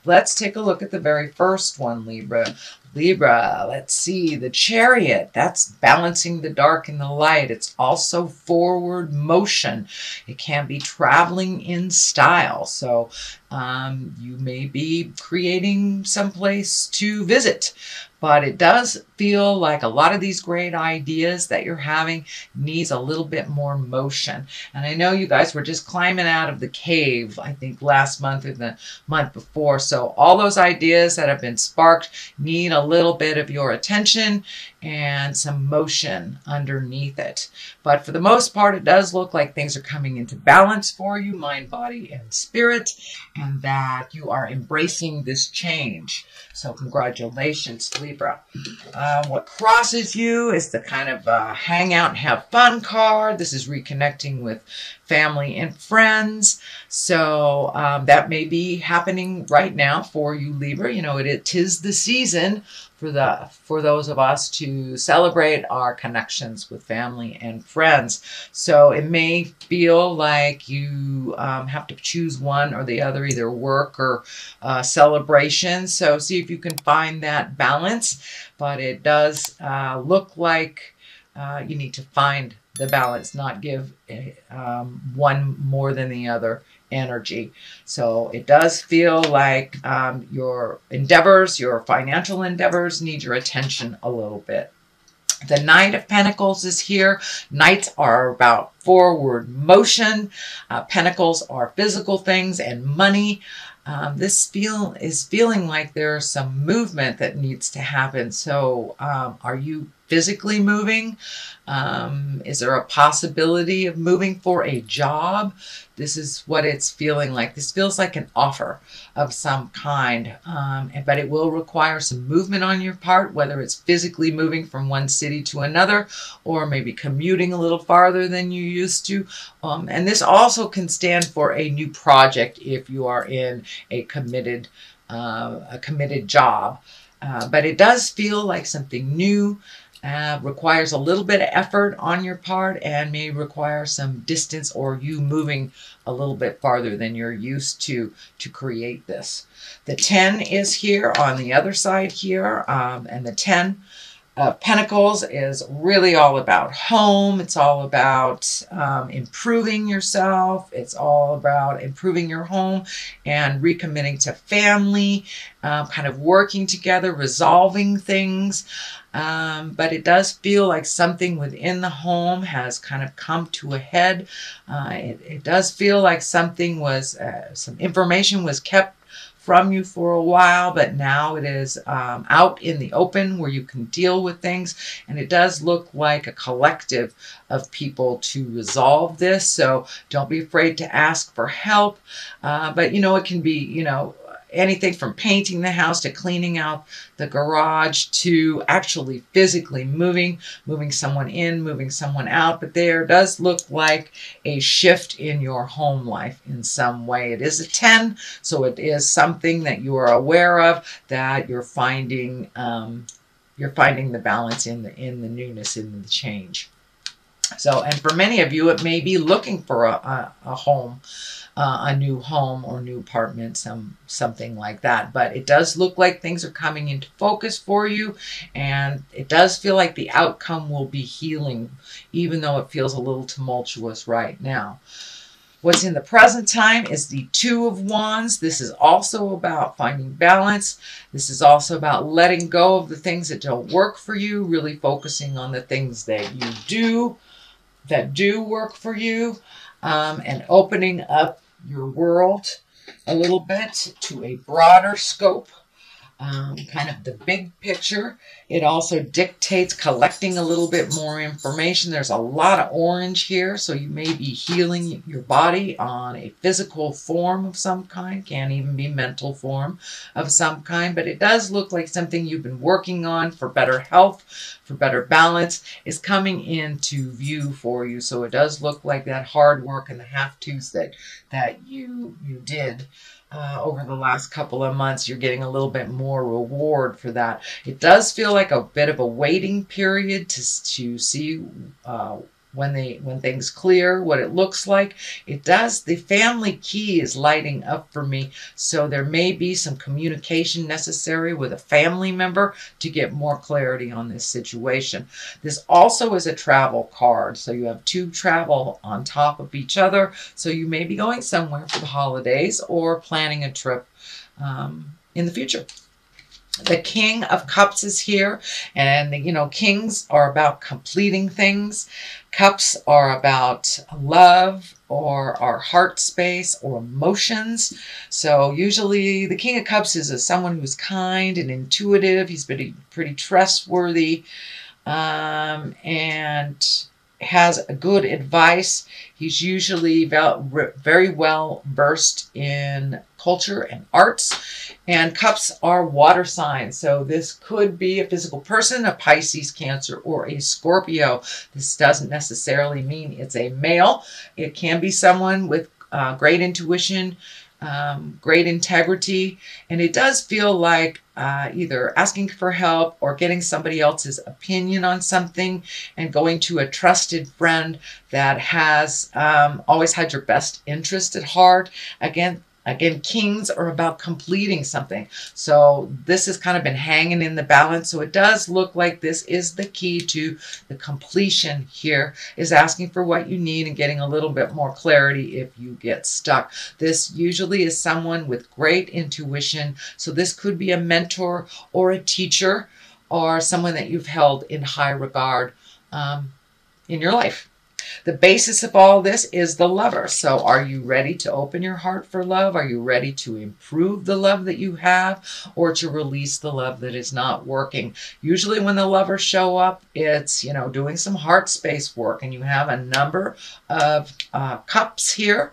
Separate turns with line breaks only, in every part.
Let's take a look at the very first one, Libra. Libra, let's see, the Chariot, that's balancing the dark and the light. It's also forward motion. It can be traveling in style. So you may be creating someplace to visit, but it does feel like a lot of these great ideas that you're having needs a little bit more motion. And I know you guys were just climbing out of the cave, I think last month or the month before. So all those ideas that have been sparked need a little bit of your attention and some motion underneath it. But for the most part, it does look like things are coming into balance for you, mind, body, and spirit, and that you are embracing this change. So congratulations, Libra. What crosses you is the kind of hang out and have fun card. This is reconnecting with family and friends. So that may be happening right now for you, Libra. You know, it is the season for those of us to celebrate our connections with family and friends. So it may feel like you have to choose one or the other, either work or celebration. So see if you can find that balance. But it does look like you need to find the balance, not give one more than the other energy. So it does feel like your endeavors, your financial endeavors need your attention a little bit. The Knight of Pentacles is here. Knights are about forward motion. Pentacles are physical things and money. This is feeling like there's some movement that needs to happen. So are you physically moving? Is there a possibility of moving for a job? This is what it's feeling like. This feels like an offer of some kind, but it will require some movement on your part, whether it's physically moving from one city to another or maybe commuting a little farther than you used to. And this also can stand for a new project if you are in a committed job. But it does feel like something new. Requires a little bit of effort on your part and may require some distance or you moving a little bit farther than you're used to create this. The 10 is here on the other side here, and the 10 of Pentacles is really all about home. It's all about improving yourself. It's all about improving your home and recommitting to family, kind of working together, resolving things. But it does feel like something within the home has kind of come to a head. It does feel like something was, some information was kept from you for a while, but now it is out in the open where you can deal with things. And it does look like a collective of people to resolve this. So don't be afraid to ask for help. But, you know, it can be, you know, anything from painting the house to cleaning out the garage to actually physically moving someone in, moving someone out. But there does look like a shift in your home life in some way. It is a 10, so it is something that you are aware of, that you're finding the balance in the newness, in the change. So, and for many of you, it may be looking for a home, a new home or new apartment, something like that. But it does look like things are coming into focus for you, and it does feel like the outcome will be healing, even though it feels a little tumultuous right now. What's in the present time is the 2 of Wands. This is also about finding balance. This is also about letting go of the things that don't work for you, really focusing on the things that you do, that do work for you, and opening up your world a little bit to a broader scope, kind of the big picture. It also dictates collecting a little bit more information. There's a lot of orange here, so you may be healing your body on a physical form of some kind, can even be mental form of some kind, but it does look like something you've been working on for better health, for better balance, is coming into view for you. So it does look like that hard work and the half-twos that you did over the last couple of months, you're getting a little bit more reward for that. It does feel like a bit of a waiting period to see when things clear, what it looks like. It does. The family key is lighting up for me. So there may be some communication necessary with a family member to get more clarity on this situation. This also is a travel card. So you have two travel on top of each other. So you may be going somewhere for the holidays or planning a trip in the future. The King of Cups is here, and you know, kings are about completing things. Cups are about love or our heart space or emotions. So usually the King of Cups is someone who's kind and intuitive. He's pretty trustworthy, and has a good advice. He's usually very well versed in culture and arts. And cups are water signs. So this could be a physical person, a Pisces, Cancer, or a Scorpio. This doesn't necessarily mean it's a male. It can be someone with great intuition, great integrity. And it does feel like either asking for help or getting somebody else's opinion on something and going to a trusted friend that has always had your best interest at heart. Again, kings are about completing something. So this has kind of been hanging in the balance. So it does look like this is the key to the completion here, is asking for what you need and getting a little bit more clarity if you get stuck. This usually is someone with great intuition. So this could be a mentor or a teacher or someone that you've held in high regard in your life. The basis of all this is the Lover. So are you ready to open your heart for love? Are you ready to improve the love that you have, or to release the love that is not working? Usually when the Lovers show up, it's, you know, doing some heart space work, and you have a number of cups here.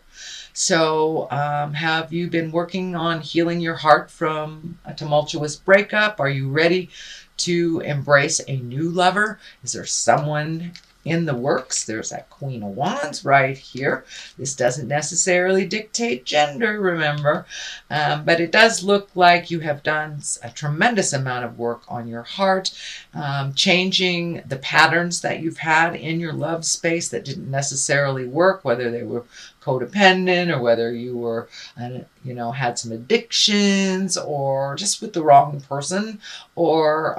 So have you been working on healing your heart from a tumultuous breakup? Are you ready to embrace a new lover? Is there someone in the works? There's that Queen of Wands right here. This doesn't necessarily dictate gender, remember, but it does look like you have done a tremendous amount of work on your heart, changing the patterns that you've had in your love space that didn't necessarily work, whether they were codependent or whether you were, you know, had some addictions or just with the wrong person, or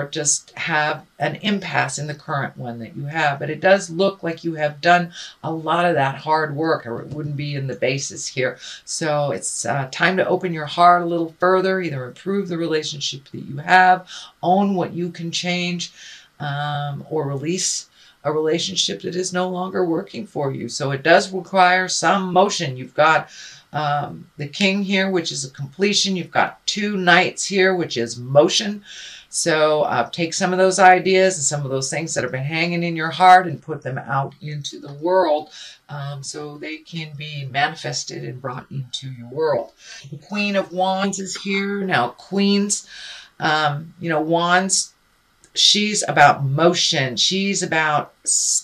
just have an impasse in the current one that you have. But it does look like you have done a lot of that hard work, or it wouldn't be in the basis here. So it's time to open your heart a little further, either improve the relationship that you have, own what you can change, or release a relationship that is no longer working for you. So it does require some motion. You've got the King here, which is a completion. You've got two Knights here, which is motion. So take some of those ideas and some of those things that have been hanging in your heart and put them out into the world, so they can be manifested and brought into your world. The Queen of Wands is here. Now, Queens, you know, Wands, she's about motion. She's about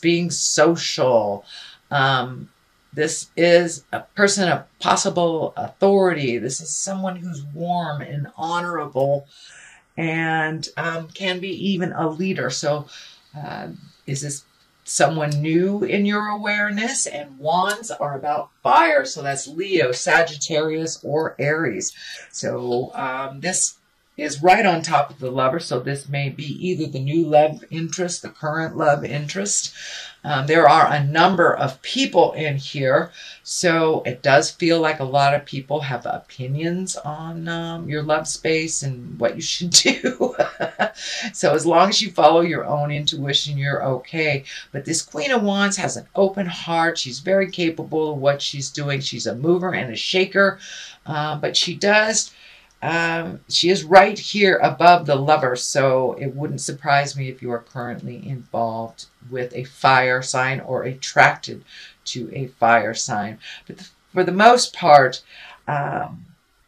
being social. This is a person of possible authority. This is someone who's warm and honorable, and can be even a leader. So is this someone new in your awareness? And Wands are about fire. So that's Leo, Sagittarius, or Aries. So this is right on top of the Lover. So this may be either the new love interest, the current love interest. There are a number of people in here. So it does feel like a lot of people have opinions on your love space and what you should do. So as long as you follow your own intuition, you're okay. But this Queen of Wands has an open heart. She's very capable of what she's doing. She's a mover and a shaker. But she is right here above the Lover, so it wouldn't surprise me if you are currently involved with a fire sign or attracted to a fire sign. But for the most part,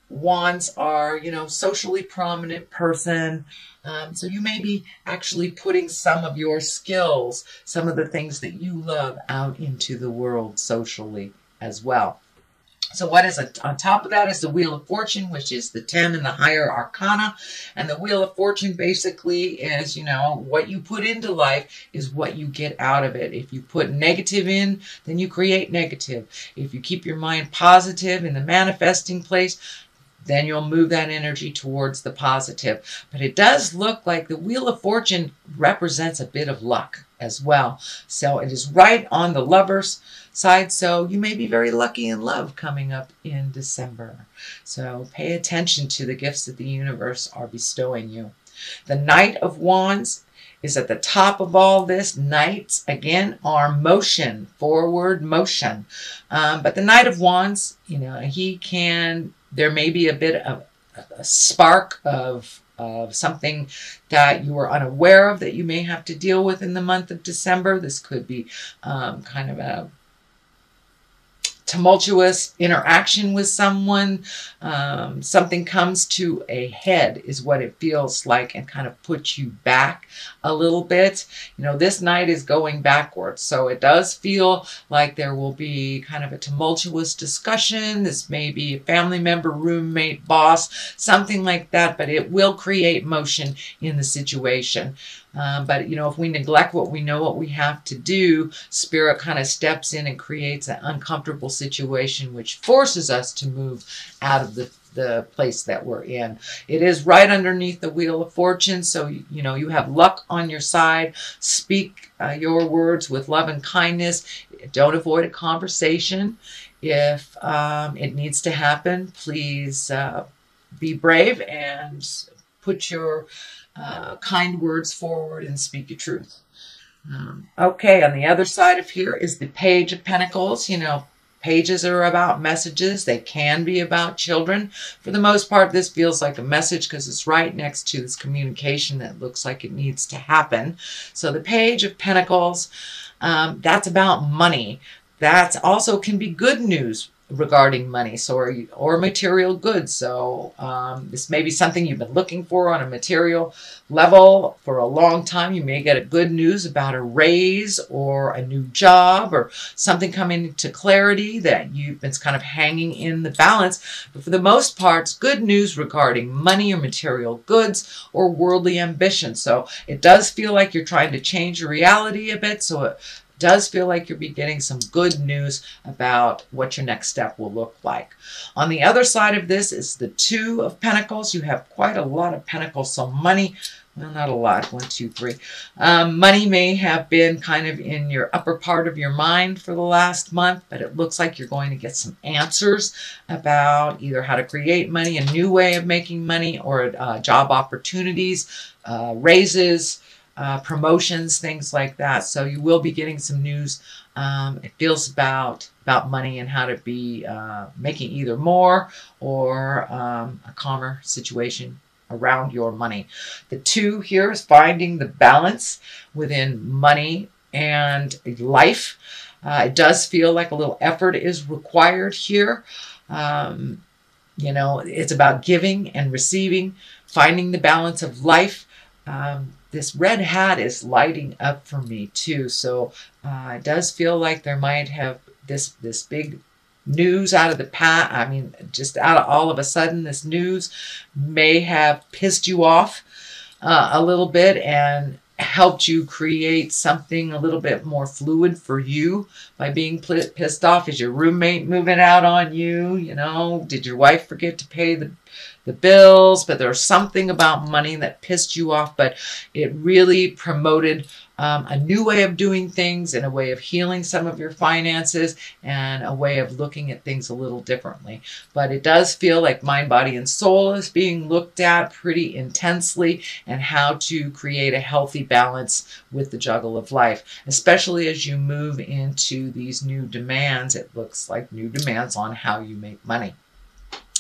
Wands are, you know, socially prominent person. So you may be actually putting some of your skills, some of the things that you love, out into the world socially as well. So what is on top of that is the Wheel of Fortune, which is the 10 and the higher arcana. And the Wheel of Fortune basically is, you know, what you put into life is what you get out of it. If you put negative in, then you create negative. If you keep your mind positive in the manifesting place, then you'll move that energy towards the positive. But it does look like the Wheel of Fortune represents a bit of luck as well. So it is right on the Lover's side. So you may be very lucky in love coming up in December. So pay attention to the gifts that the universe are bestowing you. The Knight of Wands is at the top of all this. Knights, again, are motion, forward motion. But the Knight of Wands, you know, there may be a bit of a spark of something that you are unaware of that you may have to deal with in the month of December. This could be kind of a tumultuous interaction with someone. Something comes to a head is what it feels like, and kind of puts you back a little bit. You know, this night is going backwards, so it does feel like there will be kind of a tumultuous discussion. This may be a family member, roommate, boss, something like that, but it will create motion in the situation. But, you know, if we neglect what we know what we have to do, Spirit kind of steps in and creates an uncomfortable situation, which forces us to move out of the place that we're in. It is right underneath the Wheel of Fortune, so, you know, you have luck on your side. Speak your words with love and kindness. Don't avoid a conversation. If it needs to happen, please be brave and put your kind words forward and speak your truth. Okay, on the other side of here is the Page of Pentacles. You know, pages are about messages. They can be about children. For the most part, this feels like a message because it's right next to this communication that looks like it needs to happen. So the Page of Pentacles, that's about money. That also can be good news regarding money, so or material goods. So this may be something you've been looking for on a material level for a long time. You may get a good news about a raise or a new job or something coming to clarity that it's kind of hanging in the balance. But for the most part, it's good news regarding money or material goods or worldly ambition. So it does feel like you're trying to change your reality a bit. So it does feel like you'll be getting some good news about what your next step will look like. On the other side of this is the Two of Pentacles. You have quite a lot of pentacles, so money, well, not a lot, 1, 2, 3. Money may have been kind of in your upper part of your mind for the last month, but it looks like you're going to get some answers about either how to create money, a new way of making money, or job opportunities, raises, promotions, things like that. So you will be getting some news. It feels about money and how to be making either more or a calmer situation around your money. The 2 here is finding the balance within money and life. It does feel like a little effort is required here. You know, it's about giving and receiving, finding the balance of life. This red hat is lighting up for me too. So it does feel like there might have this big news out of the past. I mean, just out of all of a sudden, this news may have pissed you off a little bit and helped you create something a little bit more fluid for you by being pissed off. Is your roommate moving out on you? You know, did your wife forget to pay the bills? But there's something about money that pissed you off, but it really promoted a new way of doing things and a way of healing some of your finances and a way of looking at things a little differently. But it does feel like mind, body, and soul is being looked at pretty intensely, and how to create a healthy balance with the juggle of life, especially as you move into these new demands. It looks like new demands on how you make money.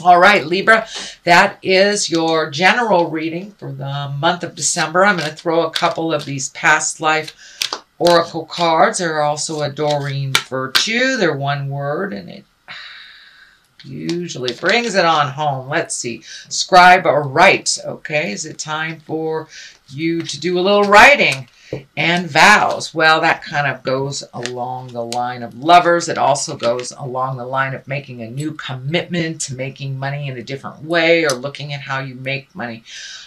All right, Libra, that is your general reading for the month of December. I'm going to throw a couple of these past life oracle cards. They're also a Doreen Virtue. They're one word, and it usually brings it on home. Let's see. Scribe or write. Okay, is it time for you to do a little writing. And vows, well, that kind of goes along the line of lovers. It also goes along the line of making a new commitment to making money in a different way or looking at how you make money.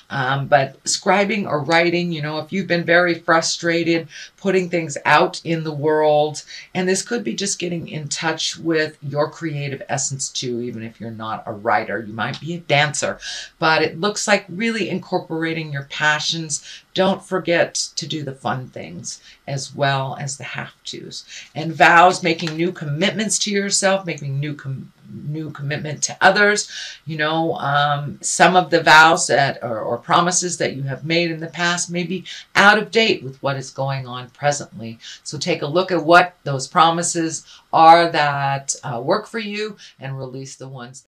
But scribing or writing, you know, if you've been very frustrated, putting things out in the world, and this could be just getting in touch with your creative essence too, even if you're not a writer, you might be a dancer, but it looks like really incorporating your passions. Don't forget to do the fun things as well as the have-tos. And vows, making new commitments to yourself, making new commitment to others. You know, some of the vows that or promises that you have made in the past may be out of date with what is going on presently. So take a look at what those promises are that work for you and release the ones